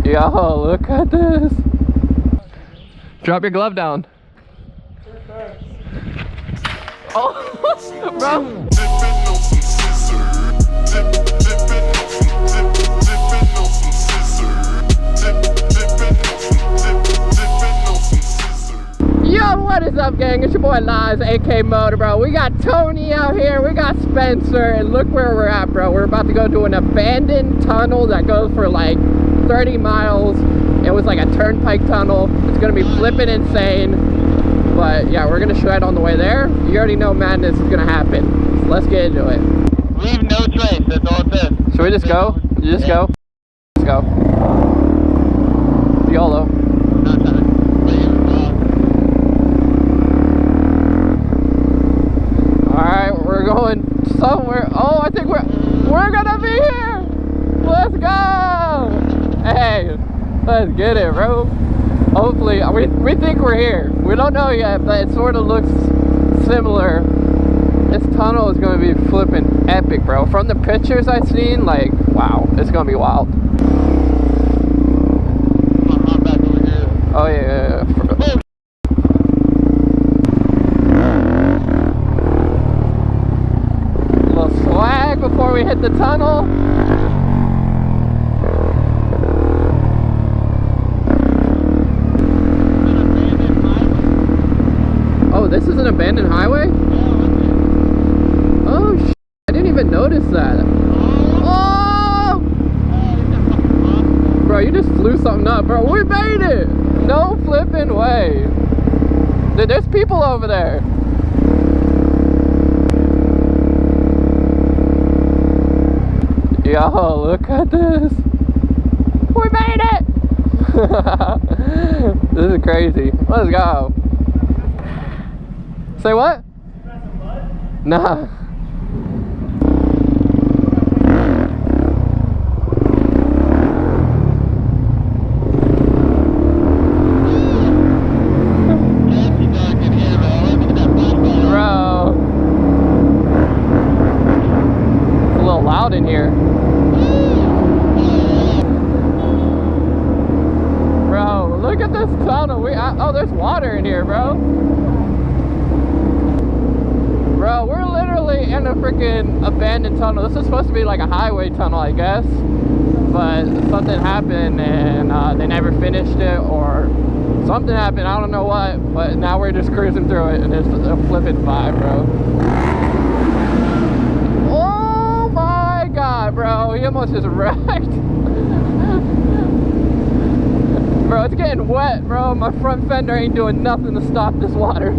Yo, look at this. Drop your glove down. Oh, bro. Yo, what is up, gang? It's your boy Liz, aka MotoBroo. We got Tony out here, we got Spencer, and look where we're at, bro. We're about to go to an abandoned tunnel that goes for like 30 miles. It was like a turnpike tunnel. It's gonna be flipping insane. But yeah, we're gonna shred on the way there. You already know madness is gonna happen. So let's get into it. Leave no trace, that's all it says. Should we just go? You just go? Let's go. YOLO. Alright, we're going somewhere. Oh, I think we're gonna be here! Let's go! Hey, let's get it, bro. Hopefully, we think we're here. We don't know yet, but it sort of looks similar. This tunnel is gonna be flipping epic, bro. From the pictures I've seen, like, wow, it's gonna be wild. I'm back over here. Oh yeah. Little swag before we hit the tunnel. Oh, this is an abandoned highway? Oh, shit. I didn't even notice that. Oh! Bro, you just flew something up, bro. We made it! No flipping way. Dude, there's people over there. Yo, look at this. We made it! This is crazy. Let's go. Say what? Nah. Bro. It's a little loud in here. Bro, look at this tunnel. Oh, there's water in here, bro. Bro, we're literally in a freaking abandoned tunnel. This is supposed to be like a highway tunnel, I guess. But something happened and they never finished it, or something happened, I don't know what. But now we're just cruising through it and it's a flipping vibe, bro. Oh my god, bro. He almost just wrecked. Bro, it's getting wet, bro. My front fender ain't doing nothing to stop this water.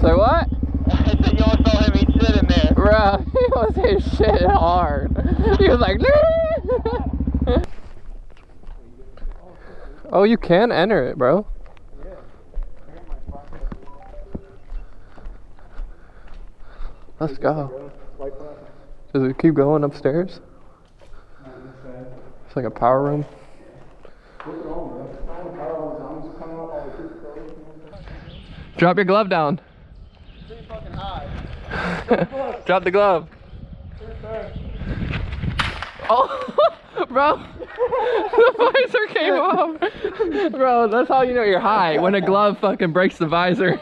So what? I said you almost saw him eat shit in there. Bro, he was his shit hard. He was like, oh, you can enter it, bro. Let's go. Does it keep going upstairs? It's like a power room. Drop your glove down. Drop the glove. Oh, bro. The visor came off. Bro, that's how you know you're high. When a glove fucking breaks the visor.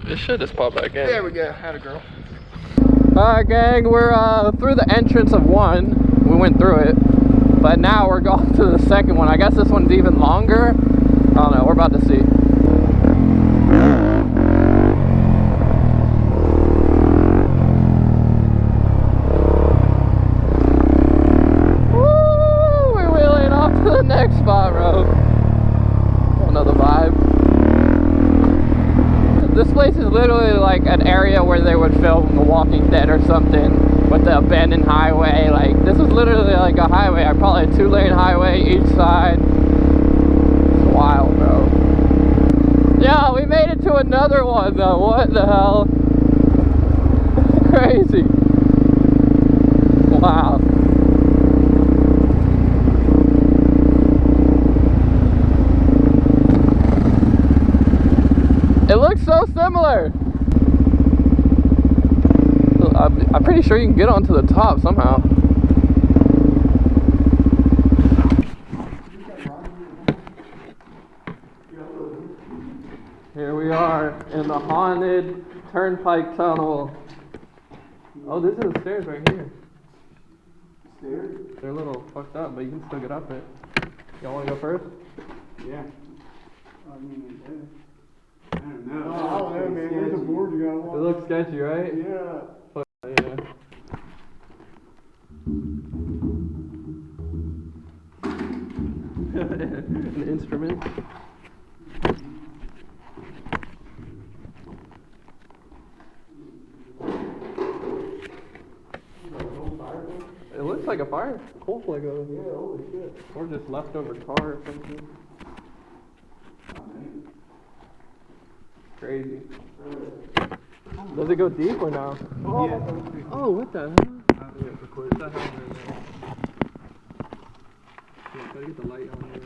This shit just popped back in. There we go. Had a girl. Alright, gang, we're through the entrance of one. We went through it. But now we're going to the second one. I guess this one's even longer. I don't know. We're about to see. Woo! We're wheeling off to the next spot, bro. Another vibe. This place is literally like an area where they would film The Walking Dead or something. With the abandoned highway. Like, this is literally like a highway. Probably a 2-lane highway each side. It's wild, bro. Yeah, we made it to another one though. What the hell? Crazy. Wow. so similar. I'm pretty sure you can get onto the top somehow. Here we are in the haunted turnpike tunnel. Oh, this is the stairs right here. Stairs? They're a little fucked up, but you can still get up it. Y'all want to go first? Yeah. I mean, I don't know. I don't know, man. There's a board you gotta walk. It looks sketchy, right? Yeah. Fuck yeah. An instrument. It looks like a fire. Cool, like a, Yeah, holy shit. or just leftover tar or something. Crazy. Does it go deep or no? Yeah. Oh, what the hell? What the hell is that? Yeah, gotta get the light on there.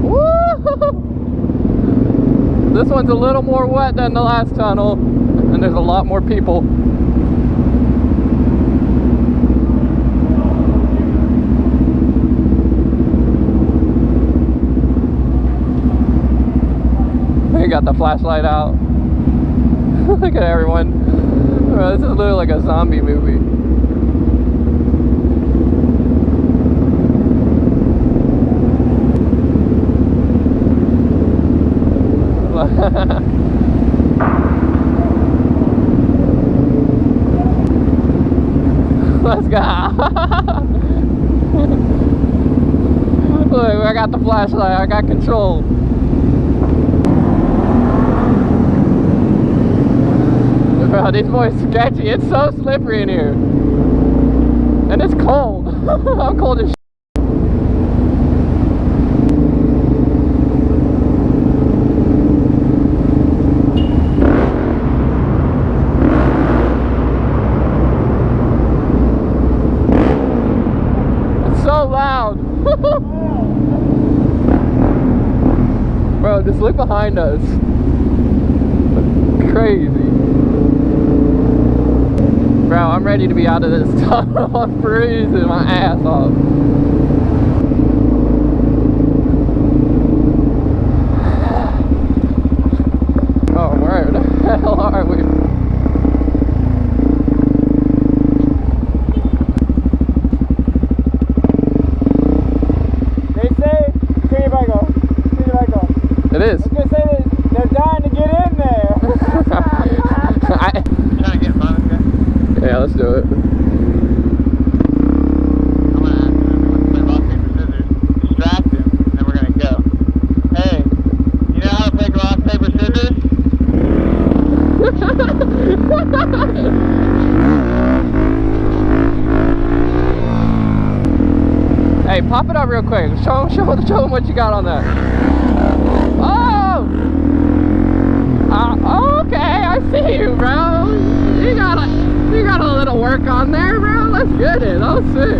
Woo! This one's a little more wet than the last tunnel, and there's a lot more people. We got the flashlight out. Look at everyone. Bro, this is literally like a zombie movie. Let's go. Look, I got the flashlight. I got control. Bro, these boys sketchy. It's so slippery in here. And it's cold. I'm cold as shit. It's so loud. Bro, just look behind us. Crazy. Bro, I'm ready to be out of this tunnel. I'm freezing my ass off. Oh, where the hell are we? They say, turn your back off. Turn your back off. It is. I was gonna say they're dying to get in there. Trying to get in front of this guy? Yeah, let's do it. I'm gonna ask him if we want to play rock, paper, scissors, distract him, and then we're gonna go. Hey, you know how to play rock, paper, scissors? Hey, pop it up real quick. Show them what you got on that. Oh! Okay, I see you, bro. You got a little work on there, bro. Let's get it. That was sick.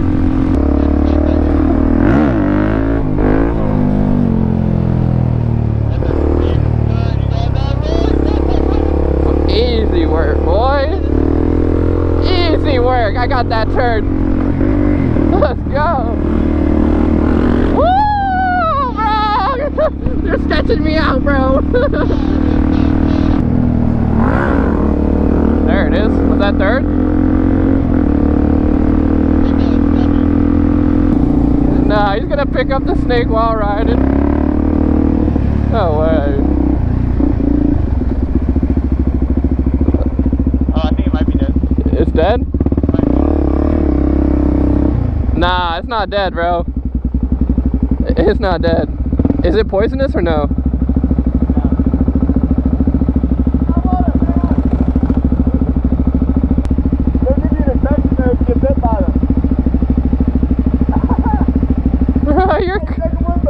Easy work, boy. Easy work. I got that turn. Let's go. Woo, bro. You're sketching me out, bro. There it is. Was that third? Nah, he's gonna pick up the snake while riding. No way. Oh, I think it might be dead. It's dead? Might be. Nah, it's not dead, bro. It's not dead. Is it poisonous or no?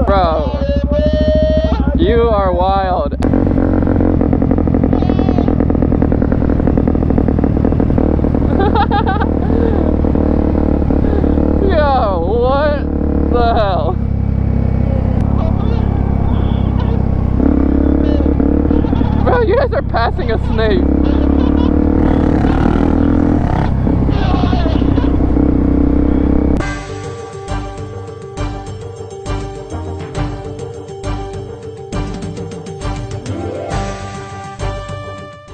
Bro, you are wild. Yo, what? passing a snake.